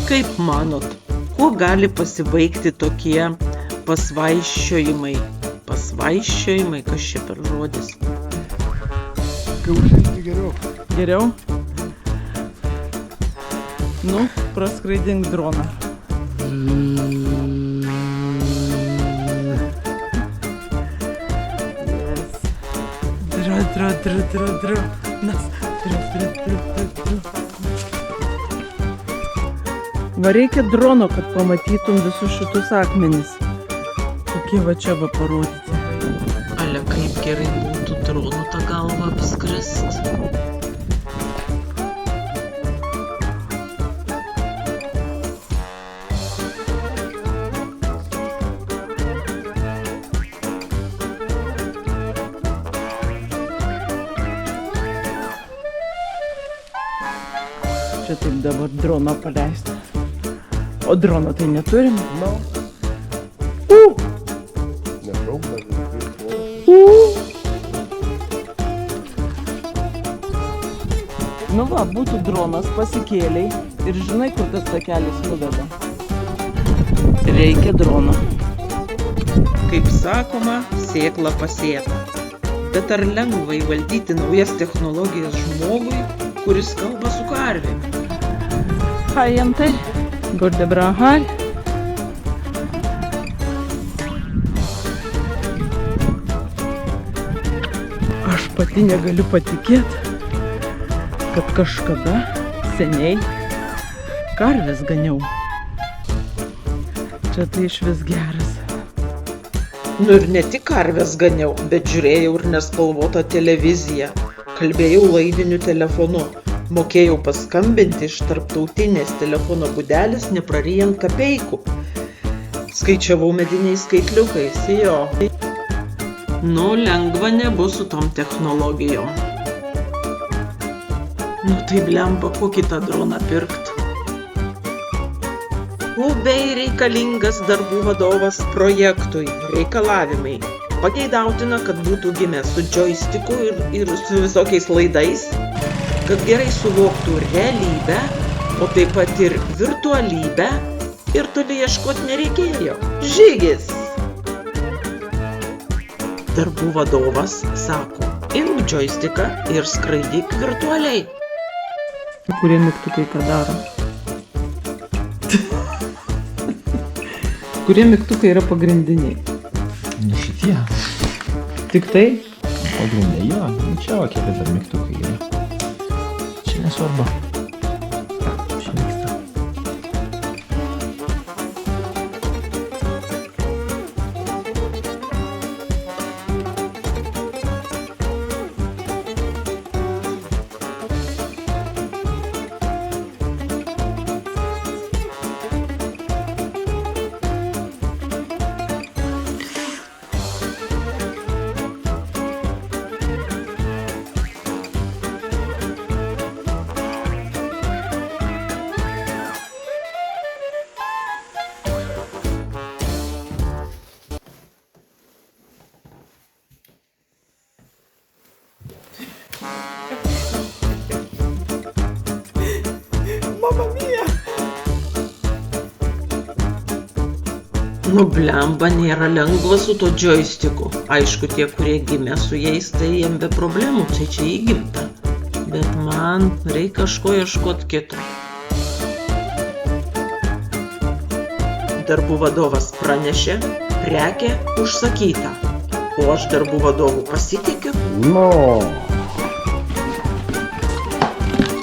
Kaip manot, kuo gali pasibaigti tokie pasvaičiojimai? Pasvaičiojimai, kas čia per žodis? Kai užšilti geriau. Geriau? Nu, praskraidink droną. Dra. Va reikia drono, kad pamatytum visus šitus akmenis. Kokie va čia va parodyti. Ale kaip gerai būtų dronu tą galvą apskrist. Čia taip dabar droną paleisti. O drono tai neturim? No. Nežinau, bet Nu va, būtų dronas, pasikėliai ir žinai, kur tas takelis nuveda. Reikia drono. Kaip sakoma, sėkla pasėta. Bet ar lengva įvaldyti naujas technologijas žmogui, kuris kalba su karvėm? Hei, jenter. Går det bra her? Aš pati negaliu patikėti, kad kažkada seniai karves ganiau. Čia tai išvis geras. Nu ir ne tik karves ganiau, bet žiūrėjau ir nespalvotą televiziją. Kalbėjau laidiniu telefonu. Mokėjau paskambinti iš tarptautinės telefono būdelės, nepraryjant kapeikų. Skaičiavau mediniais skaitliukais, jo. Nu, lengva nebus su tom technologijom. Nu, tai blemba, kokį tą droną pirkt. Skubiai reikalingas darbų vadovas projektui. Reikalavimai. Pageidautina, kad būtų gimęs su džoistiku ir su visokiais laidais, kad gerai suvoktų realybę, o taip pat ir virtualybę, ir toli ieškoti nereikėjo. Žygis! Darbų vadovas sako, imk džoistiką ir skraidyk virtualiai. Kurie mygtukai ką daro? Kurie mygtukai yra pagrindiniai? Nu šitie. Tik tai? Pagrindė, jo. Nu čia va keli dar mygtukai yra. Čia nesvarbu. Čia vyksta. Nu blemba, nėra lengva su to džoistiku. Aišku, tie, kurie gimė su jais, tai jiem be problemų, čia įgimta. Bet man reikia kažko ieškot kito. Darbų vadovas pranešė, prekė užsakyta. O aš darbų vadovų pasitikiu. No.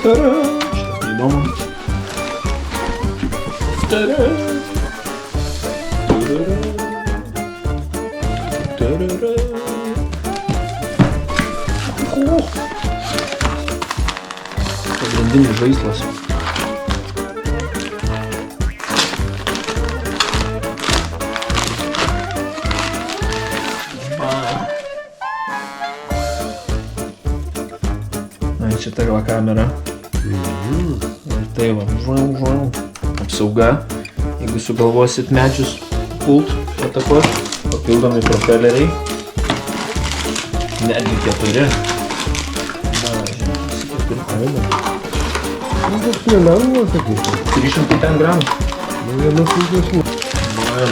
Tada! Šitą įdomu. Tada! Pagrindinis žaislas. Na, čia tai va kamera. Ir tai va, apsauga. Jeigu sugalvosit medžius pult, atakuot, papildomi propeleriai. Netgi 4. Na, žinai, 4 paėmė. Nu, toks nelengvas, sakyčiau. 300 ten gramų. Nu, vienas ilgesnių. Man.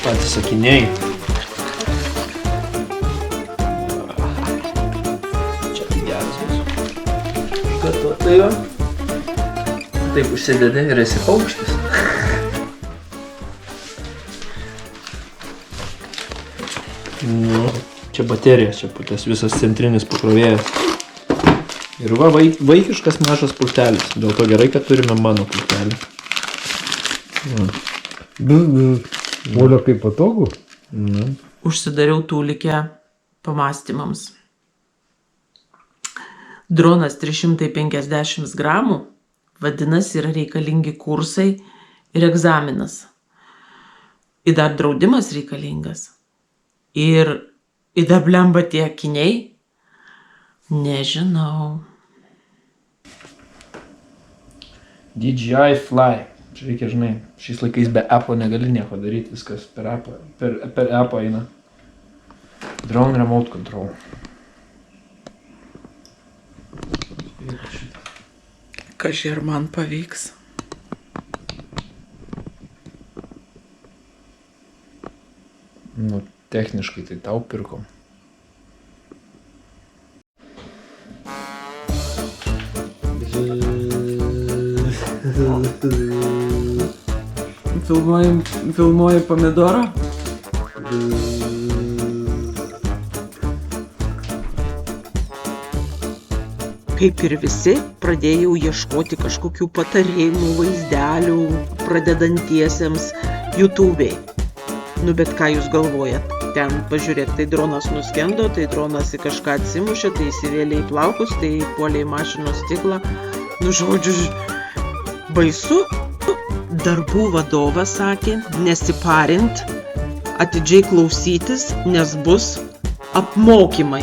Patys sakiniai. Čia tai geras bus. Kad tai jo. Taip užsidedi ir esi paukštis. Nu, čia baterija, čia tas visas centrinis pakrovėjas. Ir va, vaikiškas mažas pultelis. Dėl to gerai, kad turime mano pultelį. Olio kaip patogu? Užsidariau tūlikę pamastymams. Dronas 350 gramų, vadinasi, yra reikalingi kursai ir egzaminas. Ir dar draudimas reikalingas. Ir dar blemba tie akiniai? Nežinau. DJI Fly. Čia reikia, žinai, šiais laikais be Apple negali nieko daryti, viskas per Apple eina. Drone Remote Control. Kaži ar man pavyks. Nu, techniškai tai tau pirkom. Filmuoji pomidorą? Kaip ir visi, pradėjau ieškoti kažkokių patarimų, vaizdelių pradedantiesiems YouTube'ai. Nu, bet ką jūs galvojat? Ten, pažiūrėk, tai dronas nuskendo, tai dronas į kažką atsimušė, tai įsivėlė į plaukus, tai puolė į mašinos stiklą. Nu, žodžiu, baisu. Darbų vadovas sakė, nesiparint, atidžiai klausytis, nes bus apmokymai.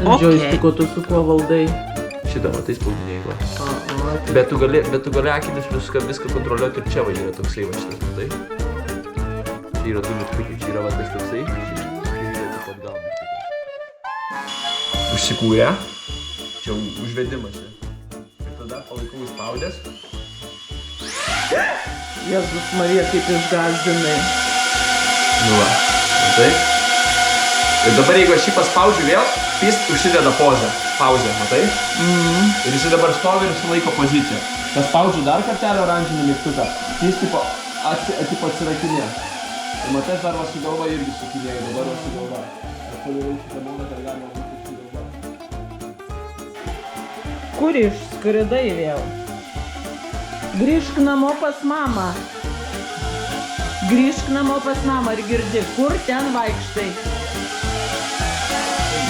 Džiaustiko tu su kuo valdai? Šitą matai spaudiniai, va. Bet tu gali akinis viską kontroliuoti ir čia va yra toksai va šitas, matai? Čia yra du mygtukai, čia yra va tas toksai. Užsikūrė. Čia užvedimas. Ir tada palaikau įspaudęs. Jėzus Marija, kaip išgąsdinai. Nu va, matai? Ir dabar jeigu aš jį paspaudžiu vėl, jis užsideda pozę. Pauzę, matai? Ir jis dabar stovi ir sulaiko poziciją. Paspaudžiu dar kartelį oranžinį mygtuką, jis tipo atsirakinė. Ir matai, dar va su galva irgi sukinėja, dabar va su galva. Aš paliau šitą momentą, kad galima būti su galva. Kur išskridai vėl? Grįžk namo pas mamą. Grįžk namo pas mamą ir girdi, kur ten vaikštai?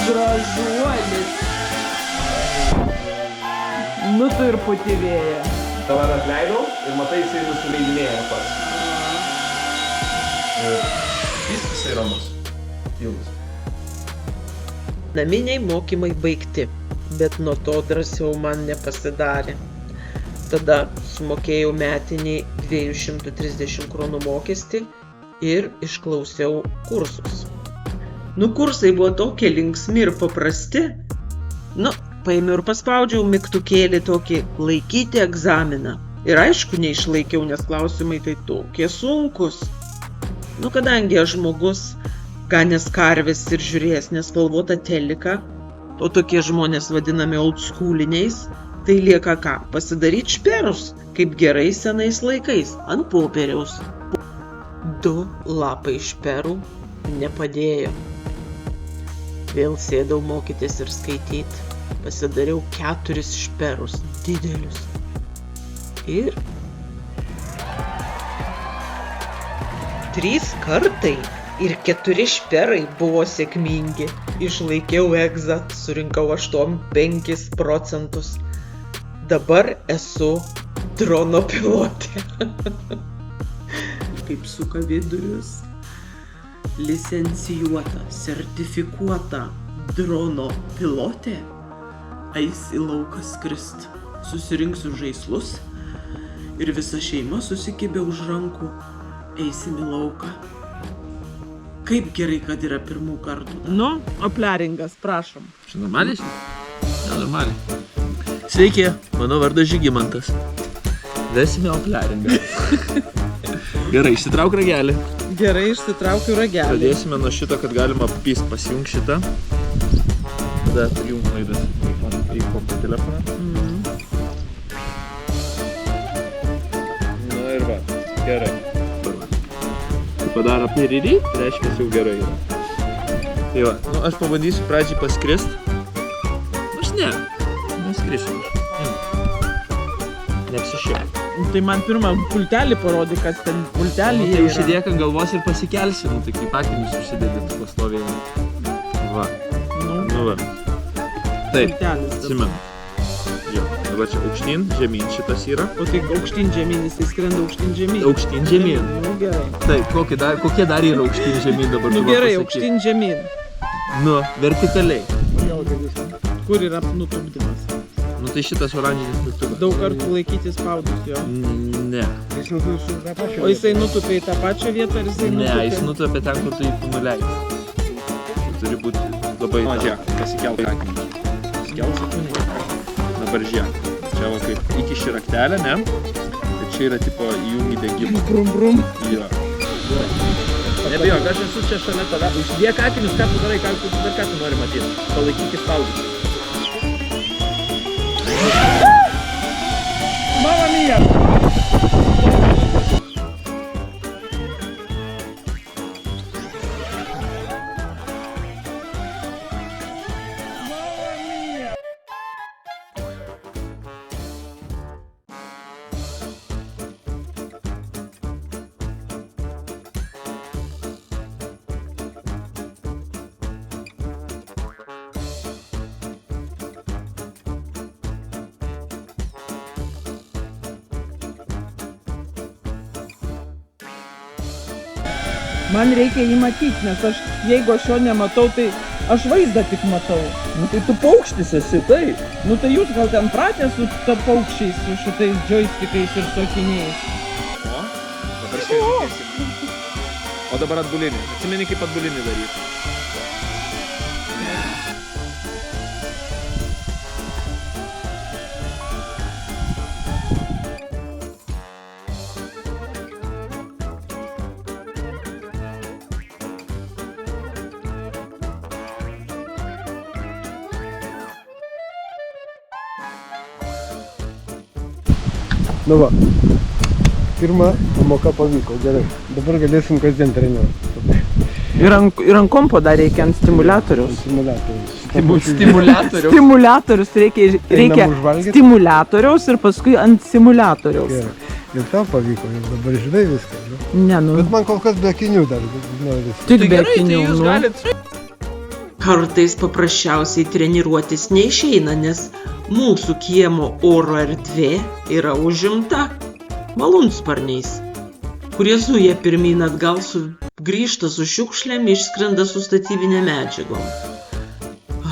Gražuolis. Nu tu ir puti vėja. Tavą atleidau ir matai, jisai nusileidinėja pats. Visai ramus. Ilgas. Naminiai mokymai baigti, bet nuo to drąsiau man nepasidarė. Tada sumokėjau metinį 230 kronų mokestį ir išklausiau kursus. Nu, kursai buvo tokie linksmi ir paprasti. Nu, paėmiau ir paspaudžiau mygtukėlį tokį laikyti egzaminą. Ir aišku, neišlaikiau, nes klausimai tai tokie sunkus. Nu, kadangi aš žmogus, ganęs karves ir žiūrėjęs nespalvotą teliką, o tokie žmonės vadinami oldschooliniais, tai lieka ką? Pasidaryt šperus, kaip gerai senais laikais, ant popieriaus. 2 lapai šperų nepadėjo. Vėl sėdau mokytis ir skaityti. Pasidariau 4 šperus, didelius. Ir 3 kartai ir 4 šperai buvo sėkmingi. Išlaikiau egzą, surinkau 85 procentus. Dabar esu drono pilotė. Kaip suka vidurius. Licencijuota, sertifikuota drono pilotė eis į lauką skrist. Susirinksiu žaislus ir visa šeima susikibė už rankų. Eisim į lauką. Kaip gerai, kad yra pirmų kartų. Nu, opliaringas, prašom. Čia normaliai? Ne, normaliai. Sveiki, mano vardas Žygimantas. Vesime opliaringą. Gerai, išsitrauk ragelį. Gerai, išsitraukiu ragelį. Pradėsime nuo šito, kad galima pasijung šitą. Tada prijung laidas į kompą telefoną. Na ir va, gerai. Tai padaro pirirį, reiškia jau gerai yra. Tai va, nu aš pabandysiu pradžiai paskrist. Aš neskrisiu aš. Neapsišiau. Tai man pirmą pultelį parodė, kas ten pultelį Tai yra. užsidėk ant galvos ir pasikelsi, nu tai kaip akinius užsidėdėt pastovėjai. Va, nu va. Taip, Pultelis. atsimenu. Jo, dabar čia aukštyn, žemyn šitas yra. O tai aukštyn žemyn, jis skrenda aukštyn žemyn. Aukštyn žemyn. Nu gerai. Taip, kokie dar yra aukštyn žemyn dabar? Nu tu man gerai, pasakyk. aukštyn žemyn. Nu, vertikaliai. Kur yra nutupdymas? Nu tai šitas oranžinis mygtukas. Daug kartų laikyti spaudus jo. Ne. O jisai nutupia į tą pačią vietą ar jisai Ne, nutupia? jis nutupia ten, kur tu jį nuleidi. Tai turi būti labai... O, žiūrėk, pasikelk akinius. Pasikelsi. Dabar žiūrėk. Čia va kaip įkiši raktelę, ne? Ir čia yra tipo įjungi degimą. Brum brum. Jo. Nebijok, aš esu čia šalia tave. Užsidėk akinius, ką tu darai, ką tu nori matyti. Palaikyk spaudus. Mamma mia! Man reikia jį matyti, nes aš, jeigu aš jo nematau, tai aš vaizdą tik matau. Nu tai tu paukštis esi, tai. Nu tai jūs gal ten pratę su ta paukščiais, su šitais joystickais ir sokiniais. O, dabar šiandien. O dabar atbulinį. Atsimeni, kaip atbulinį daryti. Nu va, pirma pamoka pavyko, gerai. Dabar galėsim kasdien treniruoti. Ir ant kompo dar reikia ant stimuliatoriaus. Simuliatorius. Stimuliatorius. Stimuliatorius reikia Einam užvalgyt? stimuliatoriaus ir paskui ant simuliatoriaus. Gerai. Ir tau pavyko, ir dabar žinai viską. Nu? Ne, nu, Bet man kol kas be akinių dar. Noriu. tik Tai be gerai, tai akinių. jūs Nu. galit... Kartais paprasčiausiai treniruotis neišeina, nes mūsų kiemo oro erdvė yra užimta malūnsparniais, kurie zuja pirmyn atgal, grįžta su šiukšlėm, išskrenda su statybinė medžiagom.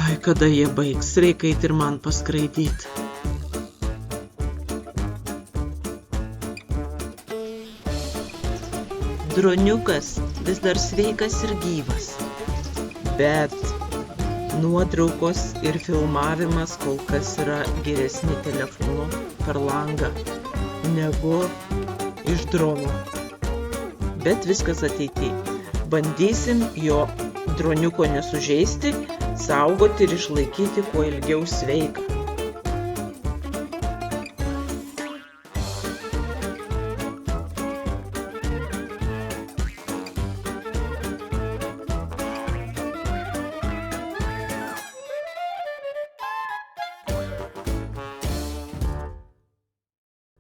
Ai, kada jie baigs, reikia eit ir man paskraidyti. Droniukas vis dar sveikas ir gyvas, bet nuotraukos ir filmavimas kol kas yra geresni telefonu per langą negu iš drono. Bet viskas ateity. Bandysim jo droniuko nesužeisti, saugoti ir išlaikyti kuo ilgiau sveiką.